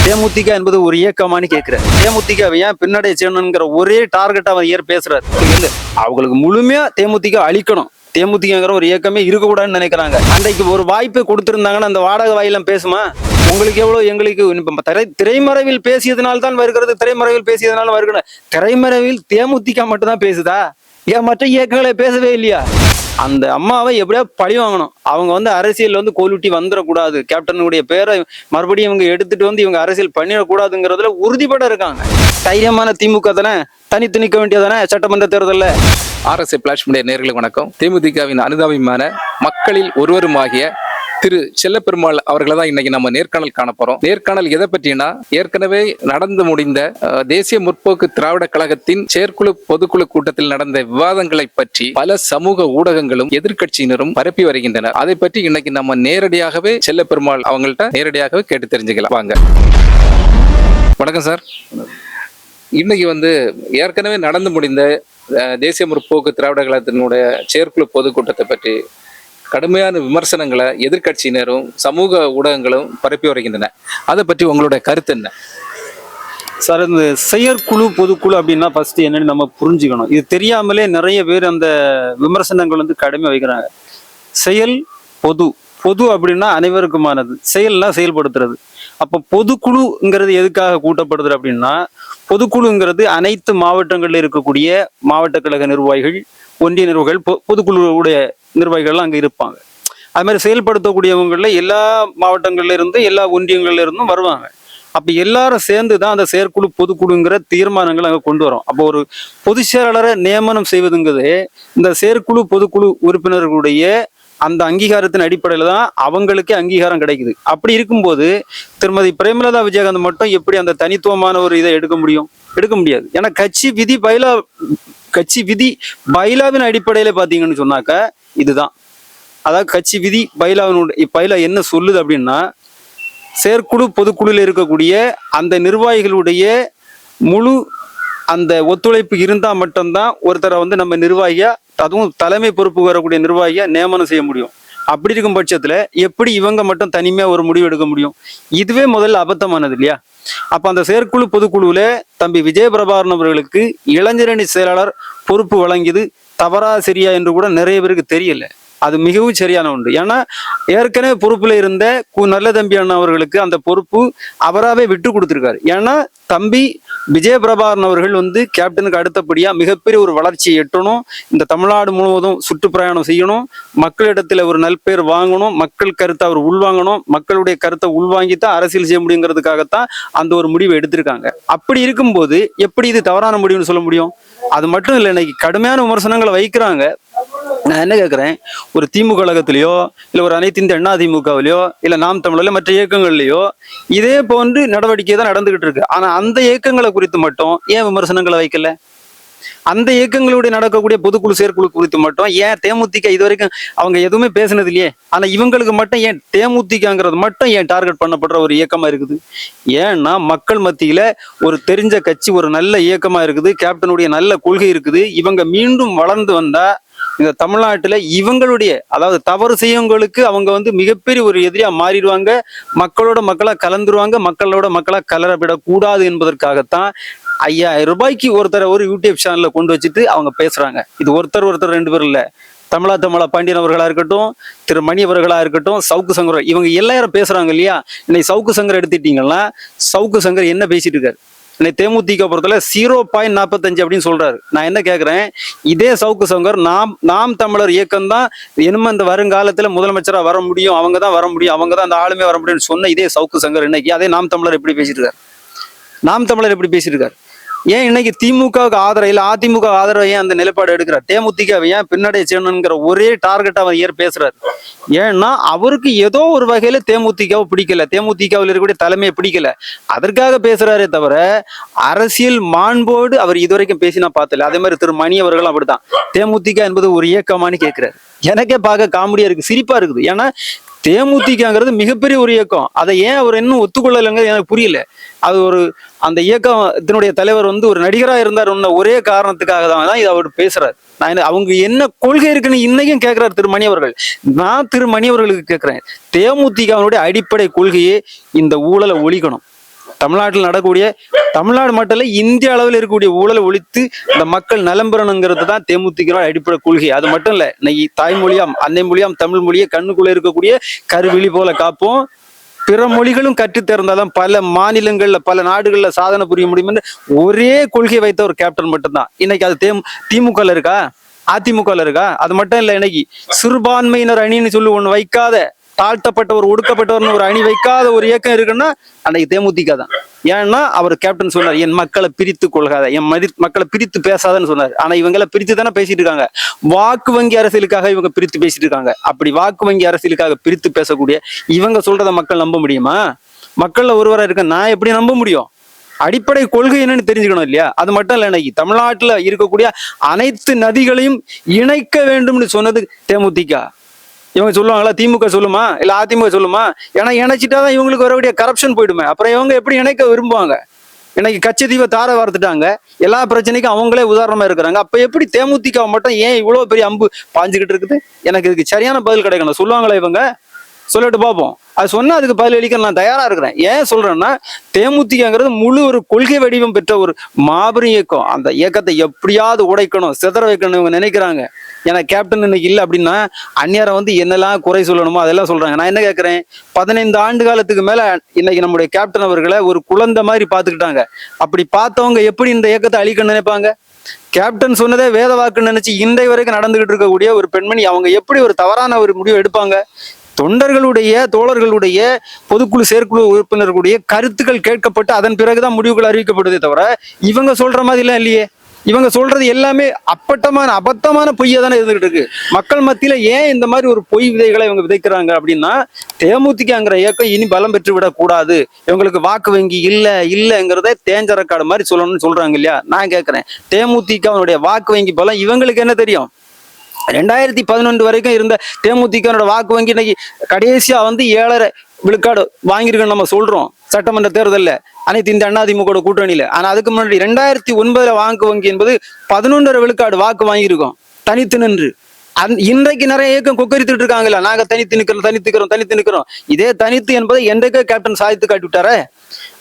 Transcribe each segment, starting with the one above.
தேமுதிக என்பது ஒரு இயக்கமானு கேட்கிறார். தேமுதிகவை ஏன் பின்னடைய செய்யணுங்கிற ஒரே டார்கெட் அவர் பேசுறாரு. அவங்களுக்கு முழுமையா தேமுதிக அழிக்கணும், தேமுதிகங்கிற ஒரு இயக்கமே இருக்கக்கூடாதுன்னு நினைக்கிறாங்க. அன்றைக்கு ஒரு வாய்ப்பு கொடுத்திருந்தாங்கன்னா அந்த வாடகை வாயிலம் பேசுமா? உங்களுக்கு எவ்வளவு, எங்களுக்கு திரைமறைவில் பேசியதுனால்தான் வருகிறது, திரைமறைவில் பேசியதுனால வருகிறது. திரைமறைவில் தேமுதிக மட்டும்தான் பேசுதா? ஏன் மற்ற இயக்கங்களை பேசவே இல்லையா? அந்த அம்மாவை எப்படியா பழி வாங்கணும். அவங்க அரசியல் கோலுட்டி வந்துடக்கூடாது, கேப்டனுடைய பேரை மறுபடியும் இவங்க எடுத்துட்டு இவங்க அரசியல் பண்ணிடக்கூடாதுங்கிறதுல உறுதிப்பட இருக்காங்க. தைரியமான திமுக தானே, தனித்து நிற்க வேண்டியதானே சட்டமன்ற தேர்தலில். RSA பிளாஷ் மீடியா நேயர்களுக்கு வணக்கம். தேமுதிகவின் அனுதாபியமான மக்களில் ஒருவருமாகிய திரு செல்லப்பெருமாள் அவர்களை தான் இன்னைக்கு நம்ம நேர்காணல் காண போறோம். நேர்காணல் எதை பற்றினா, ஏற்கனவே நடந்து முடிந்த தேசிய முற்போக்கு திராவிட கழகத்தின் செயற்குழு பொதுக்குழு கூட்டத்தில் நடந்த விவாதங்களை பற்றி பல சமூக ஊடகங்களும் எதிர்கட்சியினரும் பரப்பி வருகின்றனர். அதை பற்றி இன்னைக்கு நம்ம நேரடியாகவே செல்லப்பெருமாள் அவங்கள்ட்ட நேரடியாகவே கேட்டு தெரிஞ்சுக்கலாம். வாங்க. வணக்கம் சார். இன்னைக்கு ஏற்கனவே நடந்து முடிந்த தேசிய முற்போக்கு திராவிட கழகத்தினுடைய செயற்குழு பொதுக்கூட்டத்தை பற்றி கடுமையான விமர்சனங்களை எதிர்கட்சியினரும் சமூக ஊடகங்களும் பரப்பி வருகின்றன. அதை பற்றி உங்களுடைய கருத்து என்ன சார்? இந்த செயற்குழு பொதுக்குழு அப்படின்னா ஃபர்ஸ்ட் என்னன்னு நம்ம புரிஞ்சுக்கணும். இது தெரியாமலே நிறைய பேர் அந்த விமர்சனங்கள் கடுமை வைக்கிறாங்க. செயல் பொது, பொது அப்படின்னா அனைவருக்குமானது, செயல்னா செயல்படுத்துறது. அப்போ பொதுக்குழுங்கிறது எதுக்காக கூட்டப்படுது அப்படின்னா, பொதுக்குழுங்கிறது அனைத்து மாவட்டங்களில் இருக்கக்கூடிய மாவட்ட கழக நிர்வாகிகள், ஒன்றிய நிர்வாகிகள், பொதுக்குழுவுடைய நிர்வாகிகள்லாம் அங்கே இருப்பாங்க. அது மாதிரி செயல்படுத்தக்கூடியவங்கள எல்லா மாவட்டங்கள்ல இருந்து எல்லா ஒன்றியங்கள்ல இருந்தும் வருவாங்க. அப்ப எல்லாரும் சேர்ந்து தான் அந்த செயற்குழு பொதுக்குழுங்கிற தீர்மானங்கள் அங்கே கொண்டு வரும். அப்போ ஒரு பொதுச் செயலாளரை நியமனம் செய்வதுங்கிறது இந்த செயற்குழு பொதுக்குழு உறுப்பினர்களுடைய அந்த அங்கீகாரத்தின் அடிப்படையில தான் அவங்களுக்கே அங்கீகாரம் கிடைக்குது. அப்படி இருக்கும்போது திருமதி பிரேமலதா விஜயகாந்த் மட்டும் எப்படி அந்த தனித்துவமான ஒரு இதை எடுக்க முடியும்? எடுக்க முடியாது. ஏன்னா கட்சி விதி பைலாவின் அடிப்படையில பாத்தீங்கன்னு சொன்னாக்க இதுதான். அதாவது கட்சி விதி பைலாவினுடைய பைலா என்ன சொல்லுது அப்படின்னா, செயற்குழு பொதுக்குழுல இருக்கக்கூடிய அந்த நிர்வாகிகளுடைய முழு அந்த ஒத்துழைப்பு இருந்தா மட்டும்தான் ஒருத்தரை நம்ம நிர்வாகியா, அதுவும் தலைமை பொறுப்பு வரக்கூடிய நிர்வாகியா நியமனம் செய்ய முடியும். அப்படி இருக்கும் பட்சத்துல எப்படி இவங்க மட்டும் தனிமையா ஒரு முடிவு எடுக்க முடியும்? இதுவே முதல்ல அபத்தமானது இல்லையா? அப்ப அந்த செயற்குழு பொதுக்குழுவுல தம்பி விஜயபிரபாகரன் அவர்களுக்கு இளைஞரணி செயலாளர் பொறுப்பு வழங்கியது தவறா சரியா என்று கூட நிறைய பேருக்கு தெரியல. அது மிகவும் சரியான ஒன்று. ஏன்னா ஏற்கனவே பொறுப்புல இருந்த நல்ல தம்பி அண்ணா அவர்களுக்கு அந்த பொறுப்பு அவராகவே விட்டு கொடுத்திருக்காரு. ஏன்னா தம்பி விஜயபிரபாகரன் அவர்கள் கேப்டனுக்கு அடுத்தபடியா மிகப்பெரிய ஒரு வளர்ச்சியை எட்டணும், இந்த தமிழ்நாடு முழுவதும் சுற்றுப்பிரயாணம் செய்யணும், மக்களிடத்துல ஒரு நல்பேர் வாங்கணும், மக்கள் கருத்தை அவர் உள்வாங்கணும், மக்களுடைய கருத்தை உள்வாங்கித்தான் அரசியல் செய்ய முடியுங்கிறதுக்காகத்தான் அந்த ஒரு முடிவை எடுத்திருக்காங்க. அப்படி இருக்கும்போது எப்படி இது தவறான முடிவுன்னு சொல்ல முடியும்? அது மட்டும் இல்லை, இன்னைக்கு கடுமையான விமர்சனங்களை வைக்கிறாங்க. நான் என்ன கேட்கிறேன், ஒரு திமுக கழகத்திலேயோ இல்ல ஒரு அனைத்து இந்திய அண்ணா திமுகவிலையோ இல்ல நாம் தமிழ்ல மற்ற இயக்கங்கள்லயோ இதே போன்று நடவடிக்கை தான் நடந்துகிட்டு இருக்கு. ஆனா அந்த இயக்கங்களை குறித்து மட்டும் ஏன் விமர்சனங்களை வைக்கல? அந்த இயக்கங்களுடைய நடக்கக்கூடிய பொதுக்குழு செயற்குழு குறித்து மட்டும் ஏன் தேமுதிக இது வரைக்கும் அவங்க எதுவுமே பேசினது இல்லையே? ஆனா இவங்களுக்கு மட்டும் ஏன் தேமுதிகங்கிறது மட்டும் ஏன் டார்கெட் பண்ணப்படுற ஒரு இயக்கமா இருக்குது? ஏன்னா மக்கள் மத்தியில ஒரு தெரிஞ்ச கட்சி, ஒரு நல்ல இயக்கமா இருக்குது, கேப்டனுடைய நல்ல கொள்கை இருக்குது. இவங்க மீண்டும் வளர்ந்து வந்தா இந்த தமிழ்நாட்டுல இவங்களுடைய, அதாவது தவறு செய்யவங்களுக்கு அவங்க மிகப்பெரிய ஒரு எதிரியா மாறிடுவாங்க, மக்களோட மக்களா கலந்துருவாங்க, மக்களோட மக்களா கலரவிடக்கூடாது என்பதற்காகத்தான் 5000 ரூபாய்க்கு ஒருத்தரை ஒரு யூடியூப் சேனல்ல கொண்டு வச்சுட்டு அவங்க பேசுறாங்க. இது ஒருத்தர் 2 பேர் இல்ல. தமிழா பாண்டியன் அவர்களா இருக்கட்டும், திரு மணி அவர்களா இருக்கட்டும், சவுக்கு சங்கர், இவங்க எல்லாரும் பேசுறாங்க இல்லையா? இன்னைக்கு சவுக்கு சங்கர் எடுத்துட்டீங்கன்னா, சவுக்கு சங்கர் என்ன பேசிட்டு இருக்காரு? இன்னைக்கு தேமுதிக பொறுத்தல 0.45 அப்படின்னு சொல்றாரு. நான் என்ன கேட்கிறேன், இதே சவுக்கு சங்கர் நாம் தமிழர் இயக்கம் தான் இனிமே இந்த வருங்காலத்துல முதலமைச்சரா வர முடியும், அவங்க தான் வர முடியும், அவங்க தான் அந்த ஆளுமே வர முடியும்னு சொன்ன இதே சவுக்கு சங்கர் இன்னைக்கு அதே நாம் தமிழர் எப்படி பேசிட்டு இருக்காரு? நாம் தமிழர் எப்படி பேசிட்டு இருக்காரு? ஏன் இன்னைக்கு திமுகவுக்கு ஆதரவு இல்லை, அதிமுக ஆதரவு ஏன் அந்த நிலைப்பாடு எடுக்கிறார்? தேமுதிகவை ஏன் பின்னடைய செய்யணுங்கிற ஒரே டார்கெட் அவர் பேசுறாரு. ஏன்னா அவருக்கு ஏதோ ஒரு வகையில தேமுதிகவை பிடிக்கல, தேமுதிகவில் இருக்கக்கூடிய தலைமையை பிடிக்கல, அதற்காக பேசுறாரே தவிர அரசியல் மாண்போடு அவர் இதுவரைக்கும் பேசினா பார்த்தல. அதே மாதிரி திரு மணி அவர்களும் அப்படித்தான். தேமுதிக என்பது ஒரு இயக்கமானு கேட்கிறாரு. எனக்கே பார்க்க காமெடியா இருக்கு, சிரிப்பா இருக்குது. ஏன்னா தேமுதிகங்கிறது மிகப்பெரிய ஒரு இயக்கம், அதை ஏன் அவர் இன்னும் ஒத்துக்கொள்ளலைங்க எனக்கு புரியல. அது ஒரு அந்த இயக்கத்தினுடைய தலைவர் ஒரு நடிகரா இருந்தார் ஒரே காரணத்துக்காக தான் இதை அவர் பேசுறாரு. நான் அவங்க என்ன கொள்கை இருக்குன்னு இன்னைக்கும் கேட்கிறார் திரு மணி அவர்கள். நான் திரு மணி அவர்களுக்கு கேட்கிறேன், தேமுதிகவினுடைய அடிப்படை கொள்கையே இந்த ஊழலை ஒழிக்கணும், தமிழ்நாட்டில் நடக்கக்கூடிய, தமிழ்நாடு மட்டும் இல்ல இந்திய அளவில் இருக்கக்கூடிய ஊழலை ஒழித்து இந்த மக்கள் நலம் பெறணுங்கிறது தான் தேமுதிக அடிப்படை கொள்கை. அது மட்டும் இல்ல, இன்னைக்கு தாய்மொழியாம் அன்னை மொழியாம் தமிழ் மொழியை கண்ணுக்குள்ள இருக்கக்கூடிய கருவிழி போல காப்போம். பிற மொழிகளும் கற்றுத்தேர்ந்தாலும் பல மாநிலங்கள்ல பல நாடுகள்ல சாதனை புரிய முடியும் ஒரே கொள்கை வைத்த ஒரு கேப்டன் மட்டும்தான். இன்னைக்கு அது திமுக இருக்கா, அதிமுக இருக்கா? அது மட்டும் இல்ல, இன்னைக்கு சிறுபான்மையினர் அணின்னு சொல்லி ஒண்ணு வைக்காத, தாழ்த்தப்பட்டவர் ஒடுக்கப்பட்டவர்னு ஒரு அணி வைக்காத ஒரு இயக்கம் இருக்குன்னா அன்னைக்கு தேமுதிக தான். ஏன்னா அவர் கேப்டன் சொன்னார், என் மக்களை பிரித்து கொள்காத, என் மக்களை பிரித்து பேசாதன்னு சொன்னார். ஆனா இவங்களை பிரித்து தானே பேசிட்டு இருக்காங்க. வாக்கு வங்கி அரசியலுக்காக இவங்க பிரித்து பேசிட்டு இருக்காங்க. அப்படி வாக்கு வங்கி அரசியலுக்காக பிரித்து பேசக்கூடிய இவங்க சொல்றத மக்கள் நம்ப முடியுமா? மக்கள்ல ஒருவரா இருக்க நான் எப்படி நம்ப முடியும்? அடிப்படை கொள்கை என்னன்னு தெரிஞ்சுக்கணும் இல்லையா? அது மட்டும் இல்ல, இன்னைக்கு தமிழ்நாட்டுல இருக்கக்கூடிய அனைத்து நதிகளையும் இணைக்க வேண்டும்னு சொன்னது தேமுதிக. இவங்க சொல்லுவாங்களா? திமுக சொல்லுமா இல்ல அதிமுக சொல்லுமா? ஏன்னா இணைச்சிட்டாதான் இவங்களுக்கு வரக்கூடிய கரப்ஷன் போயிடுமே. அப்புறம் இவங்க எப்படி இணைக்க விரும்புவாங்க? இன்னைக்கு கச்சத்தீவை தார வார்த்துட்டாங்க, எல்லா பிரச்சனைக்கும் அவங்களே உதாரணமா இருக்கிறாங்க. அப்ப எப்படி தேமுதிக மட்டும் ஏன் இவ்வளவு பெரிய அம்பு பாஞ்சுக்கிட்டு இருக்குது? எனக்கு இதுக்கு சரியான பதில் கிடைக்கணும். சொல்லுவாங்களா இவங்க? சொல்லிட்டு பார்ப்போம். அது சொன்னா அதுக்கு பதில் அளிக்க நான் தயாரா இருக்கிறேன். ஏன் சொல்றேன்னா, தேமுதிகங்கிறது முழு ஒரு கொள்கை வடிவம் பெற்ற ஒரு மாபெரும் இயக்கம். அந்த இயக்கத்தை எப்படியாவது உடைக்கணும், சிதற வைக்கணும் இவங்க நினைக்கிறாங்க. ஏன்னா கேப்டன் இன்னைக்கு இல்லை அப்படின்னா அந்நியாரை என்னெல்லாம் குறை சொல்லணுமோ அதெல்லாம் சொல்றாங்க. நான் என்ன கேட்கிறேன், 15 ஆண்டு காலத்துக்கு மேல இன்னைக்கு நம்முடைய கேப்டன் அவர்களை ஒரு குழந்தை மாதிரி பார்த்துக்கிட்டாங்க. அப்படி பார்த்தவங்க எப்படி இந்த இயக்கத்தை அழிக்கணும்னு நினைப்பாங்க? கேப்டன் சொன்னதே வேத வாக்குன்னு நினைச்சு இன்றைய வரைக்கும் நடந்துகிட்டு இருக்கக்கூடிய ஒரு பெண்மணி அவங்க எப்படி ஒரு தவறான ஒரு முடிவு எடுப்பாங்க? தொண்டர்களுடைய தோழர்களுடைய பொதுக்குழு செயற்குழு உறுப்பினர்களுடைய கருத்துக்கள் கேட்கப்பட்டு அதன் பிறகுதான் முடிவுகள் அறிவிக்கப்படுதே தவிர இவங்க சொல்ற மாதிரி எல்லாம் இல்லையே. இவங்க சொல்றது எல்லாமே அப்பட்டமான அபத்தமான பொய்யா தானே இருந்துகிட்டு இருக்கு. மக்கள் மத்தியில ஏன் இந்த மாதிரி ஒரு பொய் விதைகளை இவங்க விதைக்கிறாங்க அப்படின்னா, தேமுதிகங்கிற இயக்கம் இனி பலம் பெற்று விடக்கூடாது, இவங்களுக்கு வாக்கு வங்கி இல்லைங்கிறத தேஞ்சரக்காடு மாதிரி சொல்லணும்னு சொல்றாங்க இல்லையா? நான் கேட்கிறேன், தேமுதிகனுடைய வாக்கு வங்கி பலம் இவங்களுக்கு என்ன தெரியும்? 2011 வரைக்கும் இருந்த தேமுதிக வாக்கு வங்கி இன்னைக்கு கடைசியா 7.5 விழுக்காடு வாங்கியிருக்கோம் நம்ம சொல்றோம் சட்டமன்ற தேர்தலில் அனைத்து இந்த அதிமுக கூட்டணியில. ஆனா அதுக்கு முன்னாடி 2009 வாக்கு வங்கி என்பது 11.5 விழுக்காடு வாக்கு வாங்கியிருக்கோம் தனித்து நின்று. இன்றைக்கு நிறைய இயக்கம் கொக்கரித்துட்டு இருக்காங்கல்ல, நாங்க தனித்து நிக்கிறோம். இதே தனித்து என்பதை என்றைக்கே கேப்டன் சாதித்து காட்டி விட்டாரே.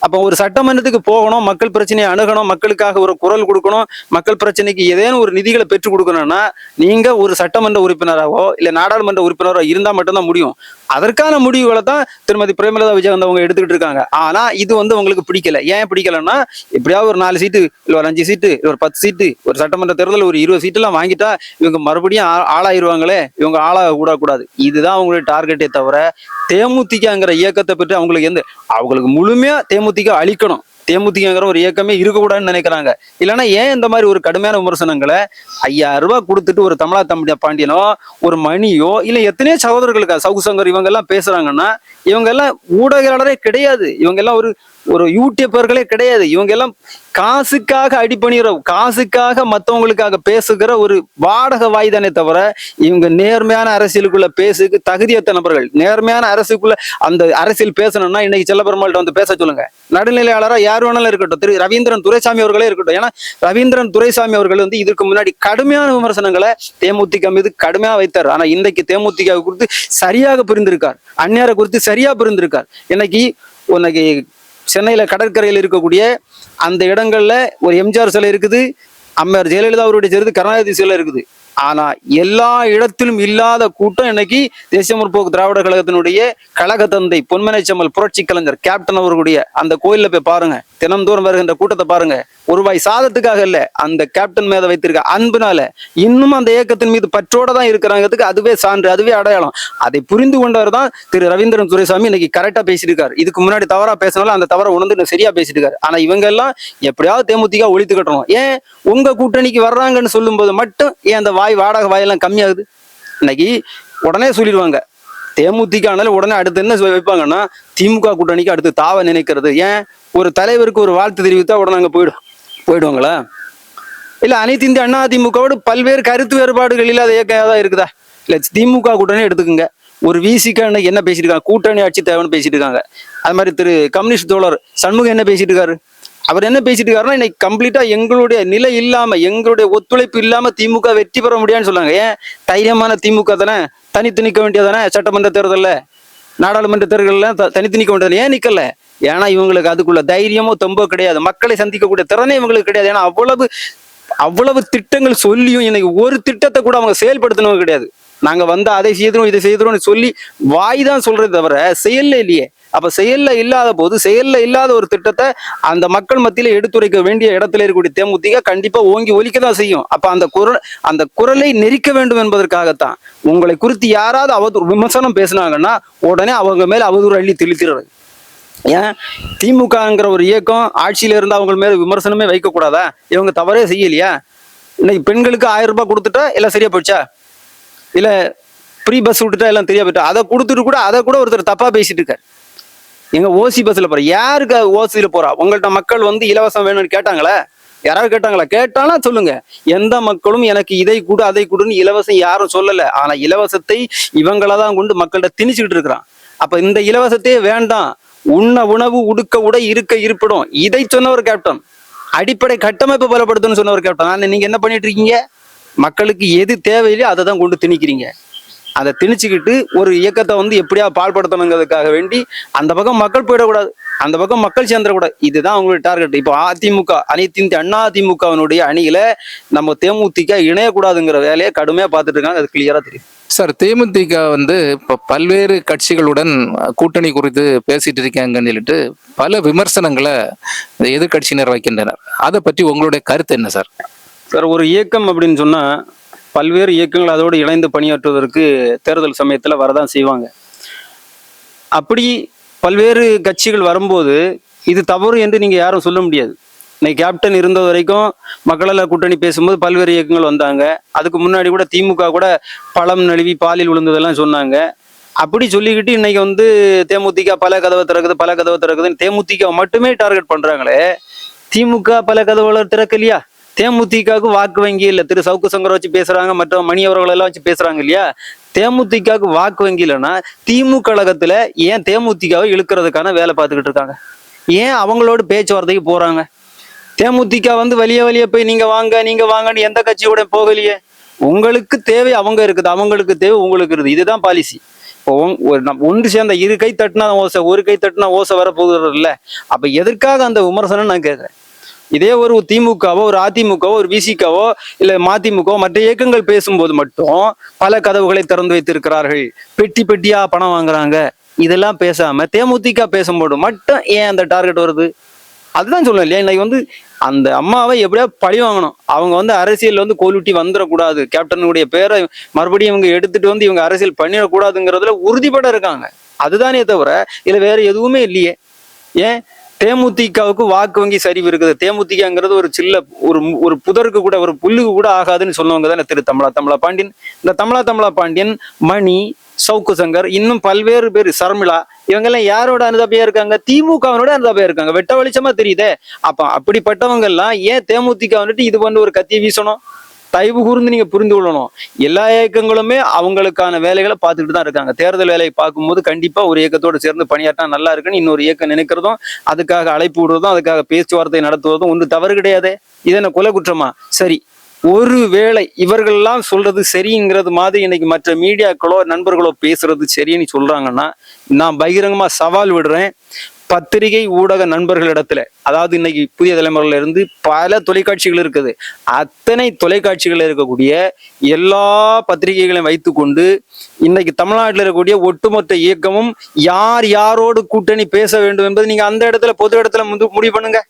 அப்ப ஒரு சட்டமன்றத்துக்கு போகணும், மக்கள் பிரச்சனையை அணுகணும், மக்களுக்காக ஒரு குரல் கொடுக்கணும், மக்கள் பிரச்சனைக்கு ஏதேனும் ஒரு நிதிகளை பெற்றுக் கொடுக்கணும்னா நீங்க ஒரு சட்டமன்ற உறுப்பினராகவோ இல்ல நாடாளுமன்ற உறுப்பினரோ இருந்தா மட்டும்தான் முடியும். அதற்கான முடிவுகளை தான் திருமதி பிரேமலதா விஜயகாந்த் அவங்க எடுத்துக்கிட்டு இருக்காங்க. ஆனா இது உங்களுக்கு பிடிக்கல. ஏன் பிடிக்கலன்னா, எப்படியாவது ஒரு 4 சீட்டு இல்ல ஒரு 5 சீட்டு ஒரு 10 சீட்டு ஒரு சட்டமன்ற தேர்தலில் ஒரு 20 சீட்டு எல்லாம் வாங்கிட்டா இவங்க மறுபடியும் ஆளாயிருவாங்களே, இவங்க ஆளாக கூடாது. இதுதான் அவங்களுடைய டார்கெட்டே தவிர தேமுதிகங்கிற இயக்கத்தை பற்றி அவங்களுக்கு முழுமையா தேமுதிக அழிக்கணும், தேமுதிகங்கிற ஒரு இயக்கமே இருக்கக்கூடாதுன்னு நினைக்கிறாங்க. இல்லைன்னா ஏன் இந்த மாதிரி ஒரு கடுமையான விமர்சனங்களை 5000 ரூபாய் கொடுத்துட்டு ஒரு தமிழா பாண்டியனோ ஒரு மணியோ இல்ல எத்தனையோ சகோதரர்களுக்கா சவுக்கு சங்கர் இவங்க எல்லாம் பேசுறாங்கன்னா, இவங்க எல்லாம் ஊடகங்களே கிடையாது, இவங்க எல்லாம் ஒரு யூடியூபர்களே கிடையாது. இவங்க எல்லாம் காசுக்காக அடிபணிகிற, காசுக்காக மற்றவங்களுக்காக பேசுகிற ஒரு வாடகை வாய் தானே தவிர இவங்க நேர்மையான அரசியலுக்குள்ள பேசுக்கு தகுதியற்ற நபர்கள். நேர்மையான அரசுக்குள்ள அந்த அரசியல் பேசணும்னா இன்னைக்கு செல்லப்பெருமாள்கிட்ட பேச சொல்லுங்க. நடுநிலையாளரா யார் வேணாலும் இருக்கட்டும், திரு ரவீந்திரன் துரைசாமி அவர்களே இருக்கட்டும். ஏன்னா ரவீந்திரன் துரைசாமி அவர்கள் இதுக்கு முன்னாடி கடுமையான விமர்சனங்களை தேமுதிக மீது கடுமையா வைத்தார். ஆனா இன்றைக்கு தேமுதிக குறித்து சரியாக புரிந்திருக்கார், அந்நியாரை குறித்து சரியா புரிந்திருக்கார். இன்னைக்கு சென்னையில கடற்கரையில் இருக்கக்கூடிய அந்த இடங்கள்ல ஒரு எம்ஜிஆர் சிலை இருக்குது, அம்மையார் ஜெயலலிதா அவருடைய சிலை, கருணாநிதி சிலை இருக்குது. ஆனா எல்லா இடத்திலும் இல்லாத கூட்டம் இன்னைக்கு தேசிய முற்போக்கு திராவிட கழகத்தினுடைய கழக தந்தை பொன்மனைச்செம்மல் புரட்சி கலைஞர் கேப்டன் அவர்களுடைய அந்த கோயில்ல போய் பாருங்க, தினந்தோறும் வருகின்ற கூட்டத்தை பாருங்க. ஒரு வாய் சாதத்துக்காக இல்ல, அந்த கேப்டன் மேல வைத்திருக்க அன்புனால இன்னும் அந்த இயக்கத்தின் மீது பற்றோட தான் இருக்கிறாங்கிறதுக்கு அதுவே சான்று, அதுவே அடையாளம். அதை புரிந்து கொண்டவர் தான் திரு ரவீந்திரன் துரைசாமி. இன்னைக்கு கரெக்டா பேசியிருக்காரு. இதுக்கு முன்னாடி தவறா பேசினாலும் அந்த தவறை உணர்ந்து சரியா பேசிட்டு இருக்காரு. ஆனா இவங்க எல்லாம் எப்படியாவது தேமுதிக ஒழித்து கட்டணும். ஏன் உங்க கூட்டணிக்கு வர்றாங்கன்னு சொல்லும் போது மட்டும் ஏன் அந்த வாடகை வாயெல்லாம் கம்மியாகுது? இன்னைக்கு உடனே சொல்லிடுவாங்க தேமுதிக, உடனே அடுத்து என்ன வைப்பாங்கன்னா திமுக கூட்டணிக்கு அடுத்து தாவ நினைக்கிறது. ஏன் ஒரு தலைவருக்கு ஒரு வாழ்த்து தெரிவித்தா உடனே அங்க போயிடுவாங்களா? இல்ல அனைத்து இந்திய அண்ணா அதிமுகவோடு பல்வேறு கருத்து வேறுபாடுகள் இல்லாத இயக்கம் இருக்குதா? இல்ல திமுக கூட்டணி எடுத்துக்கோங்க, ஒரு விசிக என்ன பேசிட்டு இருக்காங்க, கூட்டணி ஆட்சி தேவைன்னு பேசிட்டு இருக்காங்க. அது மாதிரி திரு கம்யூனிஸ்ட் தோழர் சண்முகம் என்ன பேசிட்டு இருக்காரு? அவர் என்ன பேசிட்டு இருக்காருன்னா, இன்னைக்கு கம்ப்ளீட்டா எங்களுடைய நிலை இல்லாம, எங்களுடைய ஒத்துழைப்பு இல்லாம திமுக வெற்றி பெற முடியாதுன்னு சொல்றாங்க. ஏன் தைரியமான திமுக தானே தனித்து நிற்க வேண்டியதானே? சட்டமன்ற தேர்தலில் நாடாளுமன்ற தேர்தலில் தனித்து நிற்க வேண்டியது ஏன் நிக்கல? ஏன்னா இவங்களுக்கு அதுக்குள்ள தைரியமோ தெம்போ கிடையாது, மக்களை சந்திக்கக்கூடிய திறனே இவங்களுக்கு கிடையாது. ஏன்னா அவ்வளவு அவ்வளவு திட்டங்கள் சொல்லியும் இன்னைக்கு ஒரு திட்டத்தை கூட அவங்க செயல்படுத்தினவங்க கிடையாது. நாங்க வந்து அதை செய்துரும் இதை செய்துரும்னு சொல்லி வாய் தான் சொல்றதே தவிர செயல்ல இல்லையே. அப்ப செயல்ல இல்லாத போது, செயல்ல இல்லாத ஒரு திட்டத்தை அந்த மக்கள் மத்தியில எடுத்துரைக்க வேண்டிய இடத்துல இருக்கக்கூடிய தேமுதிக கண்டிப்பா ஓங்கி ஒலிக்க தான் செய்யும். அப்ப அந்த குரலை நெரிக்க வேண்டும் என்பதற்காகத்தான் உங்களை குறித்து யாராவது அவதூறு விமர்சனம் பேசினாங்கன்னா உடனே அவங்க மேல அவதூறு அள்ளி தெளிக்கிறது. ஏன் திமுகங்கிற ஒரு இயக்கம் ஆட்சியில இருந்து அவங்க மேல விமர்சனமே வைக்க கூடாதா? இவங்க தவறே செய்யலையா? இன்னைக்கு பெண்களுக்கு 1000 ரூபாய் கொடுத்துட்டா எல்லாம் சரியா போச்சா? இல்ல ஃப்ரீ பஸ் விட்டுட்டா எல்லாம் தெரியா போயிட்டா? அதை கொடுத்துட்டு கூட அதை கூட ஒருத்தர் தப்பா பேசிட்டு இருக்காரு. எங்க ஓசி பஸ்ல போற யாருக்கு ஓசியில போறா? உங்கள்ட்ட மக்கள் வந்து இலவசம் வேணும்னு கேட்டாங்களா? யாராவது கேட்டாங்களா? கேட்டாலும் சொல்லுங்க. எந்த மக்களும் எனக்கு இதை கூட அதை கூடன்னு இலவசம் யாரும் சொல்லல. ஆனா இலவசத்தை இவங்களதான் கொண்டு மக்கள்கிட்ட திணிச்சுக்கிட்டு இருக்கிறான். அப்ப இந்த இலவசத்தையே வேண்டாம், உண்ண உணவு, உடுக்க உடை, இருக்க இருப்பிடும், இதை சொன்னவர் கேப்டன். அடிப்படை கட்டமைப்பு பலப்படுத்தணும்னு சொன்னவர் கேப்டன். ஆனா நீங்க என்ன பண்ணிட்டு இருக்கீங்க? மக்களுக்கு எது தேவையில்லையோ அதை தான் கொண்டு திணிக்கிறீங்க. அதை திணிச்சுக்கிட்டு ஒரு இயக்கத்தை வந்து எப்படியா பால்படுத்தணுங்கிறதுக்காக வேண்டி அந்த பக்கம் மக்கள் போயிடக்கூடாது, அந்த பக்கம் மக்கள் சேர்ந்துடக்கூடாது. இதுதான் அவங்களுடைய டார்கெட். இப்போ அதிமுக, அனைத்து இந்திய அண்ணா திமுகவினுடைய அணியில நம்ம தேமுதிக இணையக்கூடாதுங்கிற வேலையை கடுமையா பார்த்துட்டு இருக்காங்க. அது கிளியரா தெரியும். சார், தேமுதிக வந்து இப்போ பல்வேறு கட்சிகளுடன் கூட்டணி குறித்து பேசிட்டு இருக்காங்கன்னு சொல்லிட்டு பல விமர்சனங்களை எதிர்கட்சியினர் வைக்கின்றனர். அதை பற்றி உங்களுடைய கருத்து என்ன சார்? சார், ஒரு இயக்கம் அப்படின்னு சொன்னா பல்வேறு இயக்கங்கள் அதோடு இணைந்து பணியாற்றுவதற்கு தேர்தல் சமயத்துல வரதான் செய்வாங்க. அப்படி பல்வேறு கட்சிகள் வரும்போது இது தவறு என்று நீங்க யாரும் சொல்ல முடியாது. இன்னைக்கு கேப்டன் இருந்த வரைக்கும் மக்களெல்லாம் கூட்டணி பேசும்போது பல்வேறு இயக்கங்கள் வந்தாங்க. அதுக்கு முன்னாடி கூட திமுக கூட பழம் நழுவி பாலில் விழுந்ததெல்லாம் சொன்னாங்க. அப்படி சொல்லிக்கிட்டு இன்னைக்கு வந்து தேமுதிக பல கதவை திறக்குதுன்னு தேமுதிக மட்டுமே டார்கெட் பண்றாங்களே. திமுக பல கதவுகளை திறக்கலையா? தேமுதிகவுக்கு வாக்கு வங்கி இல்ல. திரு சவுக்கு சங்கரை வச்சு பேசுறாங்க, மற்ற மணி அவர்கள் எல்லாம் வச்சு பேசுறாங்க இல்லையா? தேமுதிகவுக்கு வாக்கு வங்கி இல்லைன்னா திமுக கழகத்துல ஏன் தேமுதிகவை இழுக்கிறதுக்கான வேலை பார்த்துக்கிட்டு இருக்காங்க? ஏன் அவங்களோட பேச்சுவார்த்தைக்கு போறாங்க? தேமுதிக வந்து வழிய போய் நீங்க வாங்கன்னு எந்த கட்சியோட போகலையே. உங்களுக்கு தேவை அவங்க இருக்குது, அவங்களுக்கு தேவை உங்களுக்கு இருக்குது. இதுதான் பாலிசி. இப்போ ஒன்று சேர்ந்த இரு கை தட்டினா ஓசை, ஒரு கை தட்டினா ஓசை வர போகிறது இல்ல. அப்ப எதற்காக அந்த விமர்சனம் நான் கேட்கிறேன். இதே ஒரு திமுகவோ, ஒரு அதிமுகவோ, ஒரு விசிகவோ, இல்ல மதிமுகவோ மற்ற இயக்கங்கள் பேசும்போது மட்டும் பல கதவுகளை திறந்து வைத்திருக்கிறார்கள், பெட்டி பெட்டியா பணம் வாங்குறாங்க, இதெல்லாம் பேசாம தேமுதிக பேசும்போது மட்டும் ஏன் அந்த டார்கெட் வருது? அதுதான் சொல்லணும் இல்லையா? இன்னைக்கு வந்து அந்த அம்மாவை எப்படியா பழி வாங்கணும். அவங்க வந்து அரசியல் வந்து கோலுட்டி வந்துடக்கூடாது, கேப்டனுடைய பேரை மறுபடியும் இவங்க எடுத்துட்டு வந்து இவங்க அரசியல் பண்ணிடக்கூடாதுங்கிறதுல உறுதிப்பட இருக்காங்க. அதுதானே தவிர இதுல வேற எதுவுமே இல்லையே. ஏன் தேமுதிகவுக்கு வாக்கு வங்கி சரிவு இருக்குது? தேமுதிகங்கிறது ஒரு சில்ல ஒரு புதருக்கு கூட, ஒரு புல்லுக்கு கூட ஆகாதுன்னு சொன்னவங்க தானே திரு தமிழா பாண்டியன். இந்த தமிழா பாண்டியன், மணி, சவுக்கு சங்கர், இன்னும் பல்வேறு பேர், சர்மிளா, இவங்க எல்லாம் யாரோட அனுதாபியா இருக்காங்க? திமுகவனோட அனுதாபியா இருக்காங்க. வெட்ட வெளிச்சமா தெரியுதே. அப்ப அப்படிப்பட்டவங்க எல்லாம் ஏன் தேமுதிக வந்துட்டு இது பண்ணி ஒரு கத்தியை வீசணும்? தயவு கூர்ந்து நீங்க புரிந்து கொள்ளணும். எல்லா இயக்கங்களுமே அவங்களுக்கான வேலைகளை பார்த்துக்கிட்டு தான் இருக்காங்க. தேர்தல் வேலையை பார்க்கும்போது கண்டிப்பா ஒரு இயக்கத்தோடு சேர்ந்து பணியாற்றினா நல்லா இருக்குன்னு இன்னொரு இயக்கம் நினைக்கிறதும், அதுக்காக அழைப்பு விடுறதும், அதுக்காக பேச்சுவார்த்தை நடத்துவதும் ஒன்றும் தவறு கிடையாது. இது என்ன கொலை குற்றமா? சரி, ஒருவேளை இவர்கள் எல்லாம் சொல்றது சரிங்கிறது மாதிரி இன்னைக்கு மற்ற மீடியாக்களோ நண்பர்களோ பேசுறது சரின்னு சொல்றாங்கன்னா, நான் பகிரங்கமா சவால் விடுறேன். பத்திரிகை ஊடக நண்பர்களிடத்துல, அதாவது இன்னைக்கு புதிய தலைமுறையில இருந்து பல தொலைக்காட்சிகள் இருக்குது, அத்தனை தொலைக்காட்சிகள் இருக்கக்கூடிய எல்லா பத்திரிகைகளையும் வைத்துக்கொண்டு இன்னைக்கு தமிழ்நாட்டில் இருக்கக்கூடிய ஒட்டுமொத்த இயக்கமும் யார் யாரோடு கூட்டணி பேச வேண்டும் என்பது நீங்க அந்த இடத்துல பொது இடத்துல முடிவு பண்ணுங்க.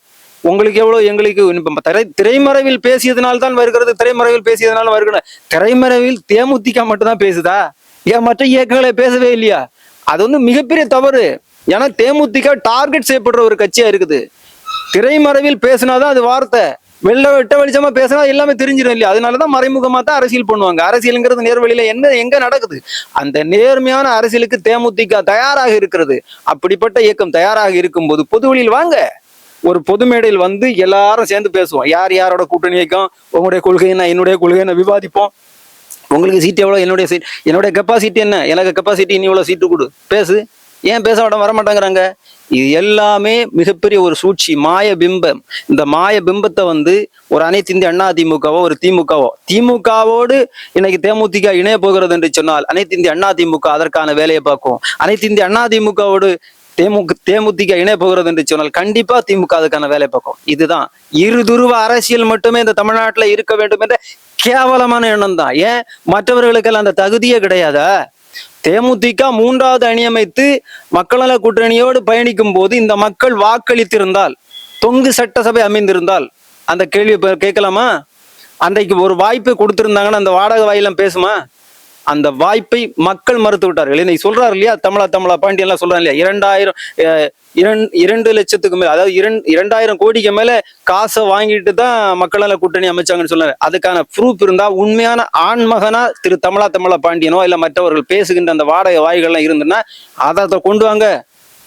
உங்களுக்கு எவ்வளவு, எங்களுக்கு திரைமறைவில் பேசியதுனால்தான் வருகிறது, திரைமறைவில் பேசியதுனால வருகிறது. திரைமறைவில் தேமுதிக மட்டும்தான் பேசுதா? ஏன் மற்ற இயக்கங்களை பேசவே இல்லையா? அது வந்து மிகப்பெரிய தவறு. ஏன்னா தேமுதிக டார்கெட் செய்யப்படுற ஒரு கட்சியா இருக்குது. திரைமறைவில் பேசினாதான் அது வார்த்தை, வெட்ட வெளிச்சமா பேசினா எல்லாமே தெரிஞ்சிடும் இல்லையா? அதனாலதான் மறைமுகமா தான் அரசியல் பண்ணுவாங்க. அரசியல்ங்கிறது நேர்வழியில எங்க நடக்குது? அந்த நேர்மையான அரசியலுக்கு தேமுதிக தயாராக இருக்கிறது. அப்படிப்பட்ட இயக்கம் தயாராக இருக்கும்போது பொது வழியில் வாங்க, ஒரு பொது மேடையில் வந்து எல்லாரும் சேர்ந்து பேசுவோம். யார் யாரோட கூட்டணி இயக்கம், உங்களுடைய கொள்கை என்ன, என்னுடைய கொள்கை என்ன, விவாதிப்போம். உங்களுக்கு சீட் எவ்வளவு, என்னுடைய சீட், என்னுடைய கெப்பாசிட்டி என்ன, எனக்கு கெப்பாசிட்டி நீ இவ்வளவு சீட்டு கொடு, பேசு. ஏன் பேச வர மாட்டாங்கிறாங்க? இது எல்லாமே மிகப்பெரிய ஒரு சூழ்ச்சி, மாய பிம்பம். இந்த மாய பிம்பத்தை வந்து ஒரு அனைத்து இந்திய அண்ணா திமுகவோ, ஒரு திமுகவோடு இன்னைக்கு தேமுதிக இணைய போகிறது என்று சொன்னால் அனைத்து இந்திய அண்ணா திமுக அதற்கான வேலையை பார்க்கும். அனைத்து இந்திய அண்ணா திமுகவோடு தேமுதிக இணை போகிறது என்று சொன்னால் கண்டிப்பா திமுக அதுக்கான வேலை பார்க்கும். இதுதான் இருதுருவ அரசியல் மட்டுமே இந்த தமிழ்நாட்டுல இருக்க வேண்டும் என்ற கேவலமான எண்ணம் தான். ஏன் மற்றவர்களுக்கெல்லாம் அந்த தகுதியே கிடையாதா? தேமுதிக மூன்றாவது அணி அமைத்து மக்கள் நல கூட்டணியோடு பயணிக்கும் போது இந்த மக்கள் வாக்களித்திருந்தால், தொங்கு சட்டசபை அமைந்திருந்தால் அந்த கேள்வி கேட்கலாமா? அன்றைக்கு ஒரு வாய்ப்பு கொடுத்திருந்தாங்கன்னா அந்த வாடகை வாயிலாம் பேசுமா? அந்த வாய்ப்பை மக்கள் மறுத்து விட்டார்கள். இன்னைக்கு சொல்றாரு இல்லையா, தமிழா பாண்டியன் எல்லாம் சொல்றாங்க இல்லையா, 2 லட்சத்துக்கு மேல, அதாவது 2000 கோடிக்கு மேல காசை வாங்கிட்டு தான் மக்கள் நல கூட்டணி அமைச்சாங்கன்னு சொன்னாரு. அதுக்கான ப்ரூஃப் இருந்தா, உண்மையான ஆண்மகனா திரு தமிழா பாண்டியனோ இல்ல மற்றவர்கள் பேசுகின்ற அந்த வாடகை வாய்கள்லாம் இருந்துன்னா அதை கொண்டு வாங்க,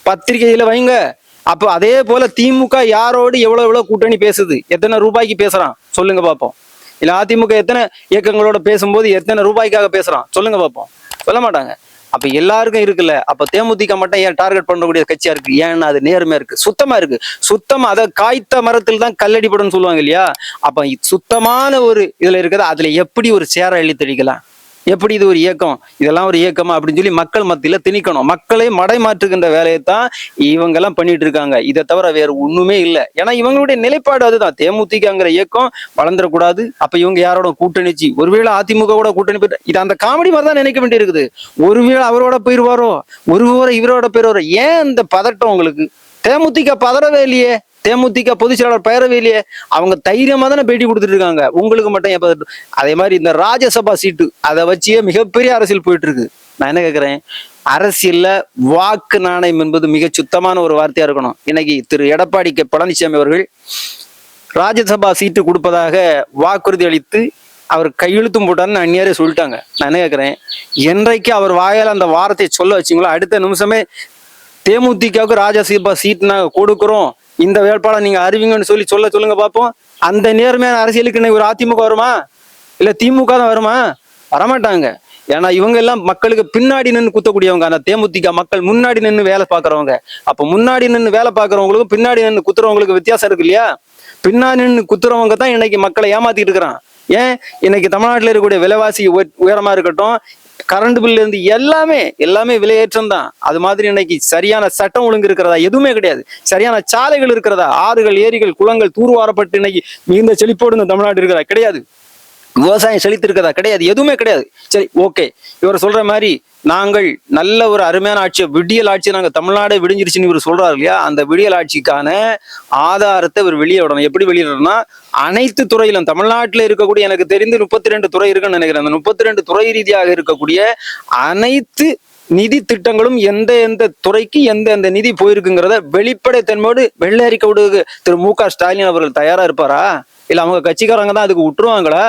பத்திரிகையில வைங்க. அப்போ அதே போல திமுக யாரோடு எவ்வளவு கூட்டணி பேசுது, எத்தனை ரூபாய்க்கு பேசுறான் சொல்லுங்க பாப்போம். இல்ல அதிமுக எத்தனை இயக்கங்களோட பேசும்போது எத்தனை ரூபாய்க்காக பேசுறான் சொல்லுங்க பார்ப்போம். சொல்ல மாட்டாங்க. அப்ப எல்லாருக்கும் இருக்குல்ல, அப்ப தேமுதிக மட்டும் ஏன் டார்கெட் பண்ணக்கூடிய கட்சியா இருக்கு? ஏன்னா அது நேர்மையா இருக்கு, சுத்தமா இருக்கு. சுத்தமா, அதை காய்த்த மரத்தில் தான் கல்லடிப்படும் சொல்லுவாங்க இல்லையா? அப்ப சுத்தமான ஒரு இதுல இருக்குது. அதுல எப்படி ஒரு சேர அள்ளி தெளிக்கலாம், எப்படி இது ஒரு இயக்கம், இதெல்லாம் ஒரு இயக்கமா அப்படின்னு சொல்லி மக்கள் மத்தியில திணிக்கணும். மக்களை மடைமாற்றுகின்ற வேலையை தான் இவங்க எல்லாம் பண்ணிட்டு இருக்காங்க. இதை தவிர வேற ஒண்ணுமே இல்லை. ஏன்னா இவங்களுடைய நிலைப்பாடு அதுதான். தேமுதிகங்கிற இயக்கம் வளர்ந்துடக்கூடாது. அப்ப இவங்க யாரோட கூட்டணிச்சு, ஒருவேளை அதிமுக கூட கூட்டணி போயிட்டு, இது அந்த காமெடி மாதிரி தான் நினைக்க வேண்டி இருக்குது. ஒருவேளை அவரோட போயிருவாரோ, ஒருவேளை இவரோட போயிருவாரோ. ஏன் இந்த பதட்டம் உங்களுக்கு? தேமுதிக பதறவே இல்லையே, தேமுதிக பொதுச் செயலாளர் பெயரவே இல்லையே. அவங்க தைரியமா தானே பேட்டி கொடுத்துட்டு இருக்காங்க. உங்களுக்கு மட்டும் எப்ப? அதே மாதிரி இந்த ராஜ்யசபா சீட்டு, அதை வச்சே மிகப்பெரிய அரசியல் போயிட்டு இருக்கு. நான் என்ன கேட்கிறேன், அரசியல்ல வாக்கு நாணயம் என்பது மிக சுத்தமான ஒரு வார்த்தையா இருக்கணும். இன்னைக்கு திரு எடப்பாடி கே பழனிசாமி அவர்கள் ராஜ்யசபா சீட்டு கொடுப்பதாக வாக்குறுதி அளித்து அவர் கையெழுத்தும் போட்டாருன்னு அந்நியாரே சொல்லிட்டாங்க. நான் என்ன கேட்கிறேன், என்றைக்கு அவர் வாயால் அந்த வார்த்தையை சொல்ல வச்சிங்களோ அடுத்த நிமிஷமே தேமுதிகவுக்கு ராஜ்யசபா சீட் நாங்க கொடுக்குறோம், இந்த வேட்பாளர் நீங்க அறிவிங்கன்னு சொல்லுங்க பார்ப்போம். அந்த நேர்மையான அரசியலுக்கு இன்னைக்கு ஒரு அதிமுக வருமா, இல்ல திமுக தான் வருமா? வரமாட்டாங்க. ஏன்னா இவங்க எல்லாம் மக்களுக்கு பின்னாடி நின்று குத்தக்கூடியவங்க. அந்த தேமுதிக மக்கள் முன்னாடி நின்று வேலை பார்க்கறவங்க. அப்ப முன்னாடி நின்று வேலை பார்க்கறவங்களுக்கும் பின்னாடி நின்று குத்துறவங்களுக்கு வித்தியாசம் இருக்கு இல்லையா? பின்னாடி நின்று குத்துறவங்க தான் இன்னைக்கு மக்களை ஏமாத்திட்டு இருக்கிறான். ஏன் இன்னைக்கு தமிழ்நாட்டில் இருக்கக்கூடிய விலைவாசி உயரமா இருக்கட்டும், கரண்ட் பில் இருந்து எல்லாமே விலையேற்றம் தான். அது மாதிரி இன்னைக்கு சரியான சட்டம் ஒழுங்கு இருக்கிறதா? எதுவுமே கிடையாது. சரியான சாலைகள் இருக்கிறதா? ஆறுகள், ஏரிகள், குளங்கள் தூர்வாரப்பட்டு இன்னைக்கு மிகுந்த செழிப்போடு இந்த தமிழ்நாடு இருக்கிறதா? கிடையாது. விவசாயம் செழித்து இருக்கிறதா? கிடையாது. எதுவுமே கிடையாது. சரி, ஓகே, இவர் சொல்ற மாதிரி நாங்கள் நல்ல ஒரு அருமையான ஆட்சி, விடியல் ஆட்சி, நாங்க தமிழ்நாடே விடிஞ்சிருச்சுன்னு இவர் சொல்றாரு இல்லையா? அந்த விடியல் ஆட்சிக்கான ஆதாரத்தை இவர் வெளியே விடணும். எப்படி வெளியிடணும்னா, அனைத்து துறையிலும் தமிழ்நாட்டில் இருக்கக்கூடிய, எனக்கு தெரிந்து 32 துறை இருக்குன்னு நினைக்கிறேன். அந்த 32 துறை ரீதியாக இருக்கக்கூடிய அனைத்து நிதி திட்டங்களும் எந்த துறைக்கு எந்த நிதி போயிருக்குங்கிறத வெளிப்படை தன்மையோடு வெள்ளை அறிக்கை விடுக்கு திரு மு.க. ஸ்டாலின் அவர்கள் தயாரா இருப்பாரா? இல்ல அவங்க கட்சிக்காரங்க தான் அதுக்கு விட்டுருவாங்களா?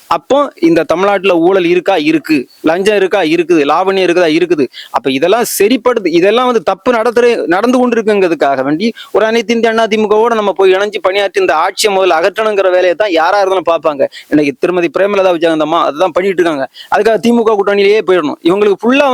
அப்போ இந்த தமிழ்நாட்டுல ஊழல் இருக்கா? இருக்கு. லஞ்சம் இருக்கா? இருக்குது. லாவணியம் இருக்குதா? இருக்குது. அப்ப இதெல்லாம் சரிப்படுது. இதெல்லாம் தப்பு நடந்து கொண்டு இருக்குங்கிறதுக்காக வேண்டி ஒரு அனைத்து இந்திய அண்ணா திமுகவோட நம்ம போய் இணைஞ்சு பணியாற்றி இந்த ஆட்சியை முதல்ல அகற்றணுங்கிற வேலையை தான் யாரா இருந்தாலும் பார்ப்பாங்க. இன்னைக்கு திருமதி பிரேமலதா விஜயகாந்தம்மா அதுதான் பண்ணிட்டு இருக்காங்க. அதுக்காக திமுக கூட்டணியிலேயே போயிடணும். இவங்களுக்கு ஃபுல்லா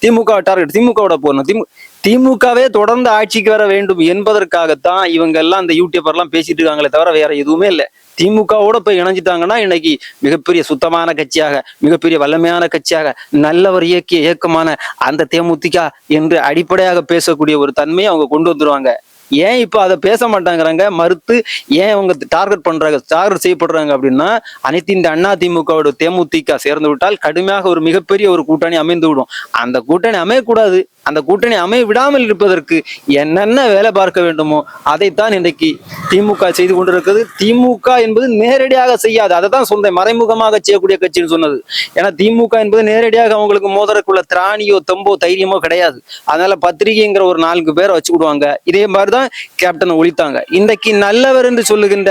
திமுக டார்கெட், திமுகவோட போடணும். திமுகவே தொடர்ந்து ஆட்சிக்கு வர வேண்டும் என்பதற்காகத்தான் இவங்க எல்லாம் இந்த யூடியூபர்லாம் பேசிட்டு இருக்காங்களே தவிர வேற எதுவுமே இல்லை. திமுகவோட போய் இணைஞ்சிட்டாங்கன்னா இன்னைக்கு மிகப்பெரிய சுத்தமான கட்சியாக, மிகப்பெரிய வல்லமையான கட்சியாக, நல்ல ஒரு இயக்கமான அந்த தேமுதிக என்று அடிப்படையாக பேசக்கூடிய ஒரு தன்மையை அவங்க கொண்டு வந்துருவாங்க. ஏன் இப்ப அதை பேச மாட்டாங்கிறாங்க, மறுத்து ஏன் அவங்க டார்கெட் செய்யப்படுறாங்க அப்படின்னா, அனைத்து இந்த அண்ணா திமுகவோட தேமுதிக சேர்ந்து விட்டால் கடுமையாக ஒரு மிகப்பெரிய ஒரு கூட்டணி அமைந்து விடும். அந்த கூட்டணி அமையக்கூடாது. அந்த கூட்டணி அமைய விடாமல் இருப்பதற்கு என்னென்ன வேலை பார்க்க வேண்டுமோ அதைத்தான் இன்றைக்கு திமுக செய்து கொண்டிருக்கிறது. திமுக என்பது நேரடியாக செய்யாது, அதை தான் சொன்னேன், மறைமுகமாக செய்யக்கூடிய கட்சின்னு சொன்னது. ஏன்னா திமுக என்பது நேரடியாக அவங்களுக்கு மோதறக்குள்ள திராணியோ தெம்போ தைரியமோ கிடையாது. அதனால பத்திரிகைங்கிற ஒரு 4 பேரை வச்சு விடுவாங்க. இதே மாதிரிதான் கேப்டனை ஒழித்தாங்க. இன்றைக்கு நல்லவர் என்று சொல்லுகின்ற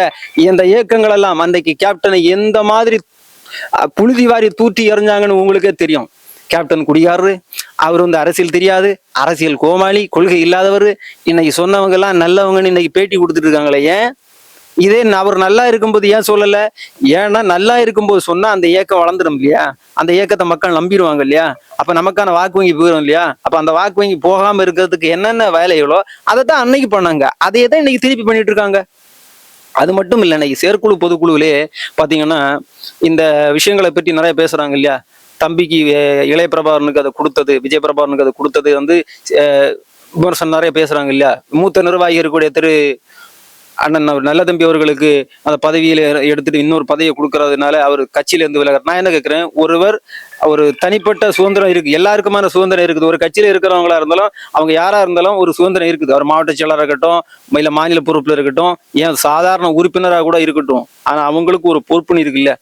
இந்த இயக்கங்கள் எல்லாம் அன்றைக்கு கேப்டனை எந்த மாதிரி புழுதி வாரி தூற்றி எறிஞ்சாங்கன்னு உங்களுக்கே தெரியும். கேப்டன் குடிகாரரு, அவர் அரசியல் தெரியாது, அரசியல் கோமாளி, கொள்கை இல்லாதவர். இன்னைக்கு சொன்னவங்க எல்லாம் நல்லவங்கன்னு இன்னைக்கு பேட்டி கொடுத்துட்டு இருக்காங்களே. ஏன் இதே அவர் நல்லா இருக்கும்போது ஏன் சொல்லல? ஏன்னா நல்லா இருக்கும்போது சொன்னா அந்த இயக்கம் வளர்ந்துடும் இல்லையா? அந்த இயக்கத்தை மக்கள் நம்பிடுவாங்க இல்லையா? அப்ப நமக்கான வாக்கு வங்கி போயிடும் இல்லையா? அப்ப அந்த வாக்கு வங்கி போகாம இருக்கிறதுக்கு என்னென்ன வேலைகளோ அதை தான் அன்னைக்கு பண்ணாங்க. அதையே தான் இன்னைக்கு திருப்பி பண்ணிட்டு இருக்காங்க. அது மட்டும் இல்லை, இன்னைக்கு செயற்குழு பொதுக்குழுவிலே பாத்தீங்கன்னா இந்த விஷயங்களை பற்றி நிறைய பேசுறாங்க இல்லையா? தம்பிக்கு இளைய பிரபாகரனுக்கு அதை கொடுத்தது, விஜய பிரபாகரனுக்கு அதை கொடுத்தது விமர்சனம் நிறைய பேசுறாங்க இல்லையா? மூத்த நிர்வாகி இருக்கக்கூடிய திரு அண்ணன் அவர் நல்ல தம்பி அவர்களுக்கு அந்த பதவியில எடுத்துட்டு இன்னொரு பதவியை கொடுக்கறதுனால அவர் கட்சியில இருந்து விலகிறார். நான் என்ன கேட்கிறேன், ஒரு தனிப்பட்ட சுதந்திரம் இருக்கு, எல்லாருக்குமான சுதந்திரம் இருக்குது. ஒரு கட்சியில இருக்கிறவங்களா இருந்தாலும் அவங்க யாரா இருந்தாலும் ஒரு சுதந்திரம் இருக்குது. அவர் மாவட்ட செயலராக இருக்கட்டும், இல்ல மாநில பொறுப்புல இருக்கட்டும், ஏன் சாதாரண உறுப்பினராக கூட இருக்கட்டும், ஆனா அவங்களுக்கு ஒரு பொறுப்புன்னு இருக்கு இல்ல.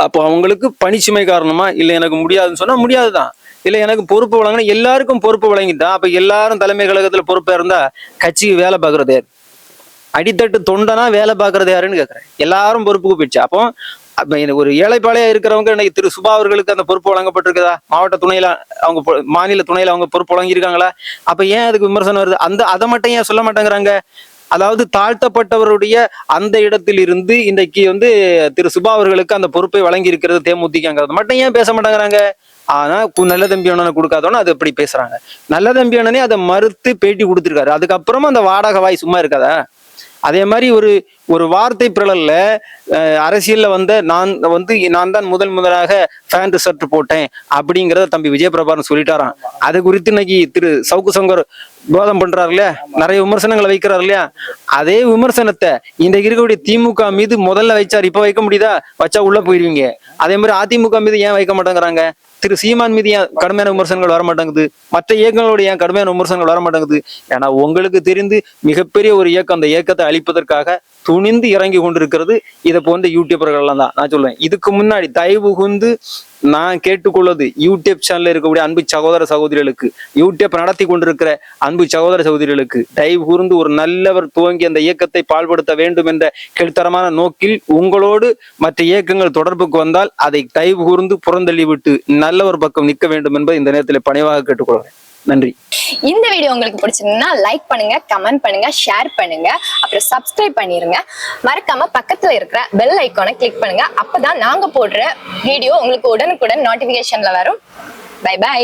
அப்போ அவங்களுக்கு பணிச்சுமை காரணமா இல்ல எனக்கு முடியாதுன்னு சொன்னா முடியாதுதான். இல்ல எனக்கு பொறுப்பு வழங்கினா எல்லாருக்கும் பொறுப்பு வழங்கிட்டா அப்ப எல்லாரும் தலைமை கழகத்துல பொறுப்பா இருந்தா கட்சிக்கு வேலை பார்க்கறது யாரு? அடித்தட்டு தொண்டனா வேலை பார்க்கறது யாருன்னு கேட்கறேன். எல்லாரும் பொறுப்புக்கு போயிடுச்சு. அப்ப எனக்கு ஒரு ஏழைப்பாளையா இருக்கிறவங்க இன்னைக்கு திரு சுபா அவர்களுக்கு அந்த பொறுப்பு வழங்கப்பட்டிருக்குதா? மாவட்ட துணையில அவங்க மாநில துணையில அவங்க பொறுப்பு வழங்கியிருக்காங்களா? அப்ப ஏன் அதுக்கு விமர்சனம் வருது? அதை மட்டும் ஏன் சொல்ல மாட்டேங்கிறாங்க? அதாவது தாழ்த்தப்பட்டவருடைய அந்த இடத்தில் இருந்து இன்றைக்கு திரு சுபா அவர்களுக்கு அந்த பொறுப்பை வழங்கி இருக்கிறது தேமுதிகங்கிறது மட்டும் ஏன் பேச மாட்டேங்கிறாங்க? ஆனா நல்ல தம்பி அண்ணனை கொடுக்காதோன்னு அது எப்படி பேசுறாங்க? நல்ல தம்பி அண்ணனே அதை மறுத்து பேட்டி கொடுத்திருக்காரு. அதுக்கப்புறமா அந்த வாடகை வாய் சும்மா இருக்காதா? அதே மாதிரி ஒரு வார்த்தை பிறழல்ல அரசியல்ல நான் தான் முதலாக பேண்ட் ஷர்ட் போட்டேன் அப்படிங்கிறத தம்பி விஜயபிரபாரன் சொல்லிட்டாராம். அது குறித்து இன்னைக்கு திரு சவுக்கு சங்கர் விவாதம் பண்றாரு இல்லையா, நிறைய விமர்சனங்களை வைக்கிறாரு இல்லையா? அதே விமர்சனத்தை இன்றைக்கு இருக்கக்கூடிய திமுக மீது முதல்ல வைச்சார். இப்ப வைக்க முடியுதா? வச்சா உள்ள போயிருவீங்க. அதே மாதிரி அதிமுக மீது ஏன் வைக்க மாட்டேங்கிறாங்க? திரு சீமான் மீது ஏன் கடுமையான விமர்சனங்கள் வர மாட்டேங்குது? மற்ற இயக்கங்களோட ஏன் கடுமையான விமர்சனங்கள் வர மாட்டேங்குது? ஏன்னா உங்களுக்கு தெரிந்து மிகப்பெரிய ஒரு இயக்கம் அந்த இயக்கத்தை அழிப்பதற்காக துணிந்து இறங்கி கொண்டிருக்கிறது இதை போன்ற யூடியூபர்கள் எல்லாம் தான். நான் சொல்லுவேன், இதுக்கு முன்னாடி தயவு கூர்ந்து நான் கேட்டுக்கொள்வது யூடியூப் சேனல்ல இருக்கக்கூடிய அன்பு சகோதர சகோதரிகளுக்கு, யூடியூப் நடத்தி கொண்டிருக்கிற அன்பு சகோதர சகோதரிகளுக்கு தயவு கூர்ந்து ஒரு நல்லவர் துவங்கி அந்த இயக்கத்தை பால்படுத்த வேண்டும் என்ற கீழ்த்தரமான நோக்கில் உங்களோடு மற்ற இயக்கங்கள் தொடர்புக்கு வந்தால் அதை தயவு கூர்ந்து புறந்தள்ளி விட்டு நல்லவர் பக்கம் நிற்க வேண்டும் என்பதை இந்த நேரத்தில் பணிவாக கேட்டுக்கொள்கிறேன். நன்றி. இந்த வீடியோ உங்களுக்கு பிடிச்சிருந்தா லைக் பண்ணுங்க, கமெண்ட் பண்ணுங்க, ஷேர் பண்ணுங்க, அப்புறம் சப்ஸ்கிரைப் பண்ணிருங்க. மறக்காம பக்கத்துல இருக்கிற பெல் ஐகானை கிளிக் பண்ணுங்க. அப்பதான் நாங்க போடுற வீடியோ உங்களுக்கு உடனுக்குடன் நோட்டிபிகேஷன்ல வரும். Bye by.